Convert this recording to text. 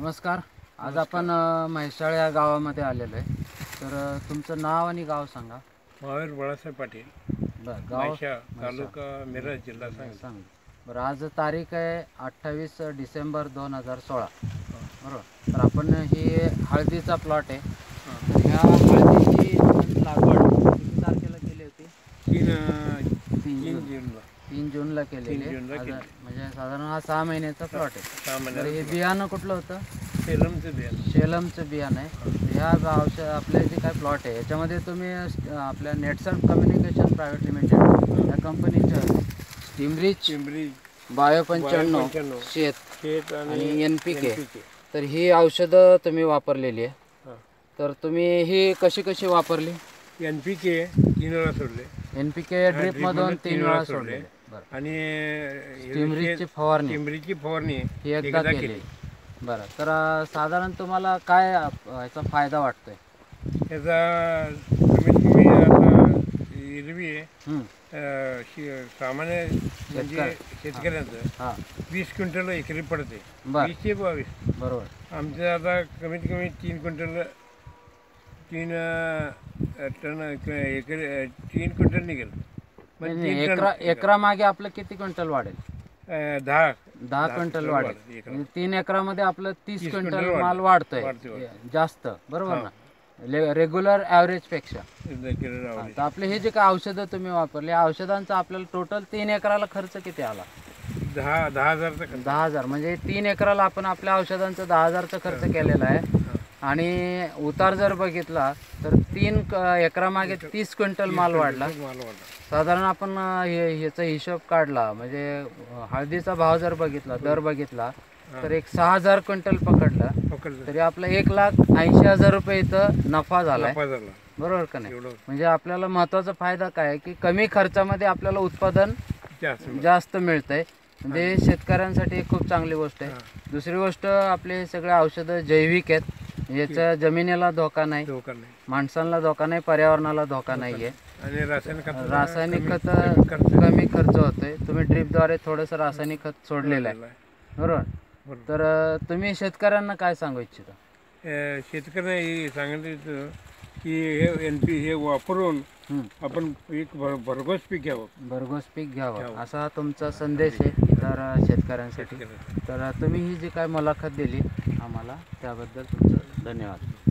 नमस्कार. आज आपण म्हैसाळ या गावामध्ये आलेलो आहे. तर तुमचं नाव आणि गाव सांगा. महावीर बाळासाहेब पाटील, बरं, गाव म्हैसाळ, तालुका मिरज, जिल्हा सांगली. बरं, आज तारीख आहे 28 डिसेंबर 2016. बरोबर. तर आपण ही हळदीचा प्लॉट आहे. तर ह्या हळदीची लागवड किती तारखेला केली होती? 3 जूनला केलेली आहे. म्हणजे साधारण हा 6 महिन्याचा प्लॉट आहे. तर हे बियाणं कुठलं होतं? शेलमचं बियाणं आहे. ह्या औषध आपले जे काय प्लॉट आहे याच्यामध्ये तुम्ही आपल्या नेटसर्फ कम्युनिकेशन प्रायव्हेट लिमिटेड या कंपनीचं स्टीमरीच बायो 95 शेत आणि NPK, तर ही औषधं तुम्ही वापरलेली आहे. तर तुम्ही ही कशी वापरली? NPK 3 वेळा सोडले. NPK ड्रिपमधून 3 वेळा सोडले. आणि स्टीमरीची फवारणी ही एकदा केली. बरं, तर साधारण तुम्हाला काय याचा फायदा वाटतोय? याचा कमीत कमी आता एरवी सामान्य म्हणजे शेतकऱ्यांचं 20 क्विंटल एकरी पडते. 20 ते 22. बरोबर. आमचं आता कमीत कमी 3 क्विंटल 3 टन एकरी 3 क्विंटल निघेल. एकरा मागे आपलं किती क्विंटल वाढेल? 10 क्विंटल वाढेल. 3 एकरामध्ये आपलं 30 क्विंटल माल वाढतोय जास्त. बरोबर ना, रेग्युलर ॲव्हरेज पेक्षा. तर आपले हे जे काय औषधं तुम्ही वापरले, औषधांचा आपल्याला टोटल 3 एकराला खर्च किती आला? 10,000. म्हणजे 3 एकराला आपण आपल्या औषधांचा 10,000चा खर्च केलेला आहे. आणि उतार जर बघितला तर 3 एकरामागे 30 क्विंटल माल वाढला. साधारण आपण ह्याचा हिशोब काढला म्हणजे हळदीचा भाव जर बघितला, दर बघितला, तर एक 6,000 क्विंटल पकडला तरी आपला 1,80,000 रुपये इथं नफा झाला. बरोबर का नाही? म्हणजे आपल्याला महत्त्वाचा फायदा काय आहे की कमी खर्चामध्ये आपल्याला उत्पादन जास्त मिळतंय. म्हणजे शेतकऱ्यांसाठी एक खूप चांगली गोष्ट आहे. दुसरी गोष्ट, आपले सगळे औषधं जैविक आहेत. याचा जमिनीला धोका नाही, माणसांना धोका नाही, पर्यावरणाला धोका नाही आहे. आणि रासायनिक खत कमी खर्च होतोय. तुम्ही ड्रिपद्वारे थोडंसं रासायनिक खत सोडलेलं आहे. बरोबर. तर तुम्ही शेतकऱ्यांना काय सांगू इच्छिता? शेतकऱ्यांना सांगितलं की हे वापरून आपण एक भरघोस पीक घ्यावं असा तुमचा संदेश आहे तर शेतकऱ्यांसाठी. तर तुम्ही ही जी काय मुलाखत दिली आम्हाला त्याबद्दल तुमचं धन्यवाद.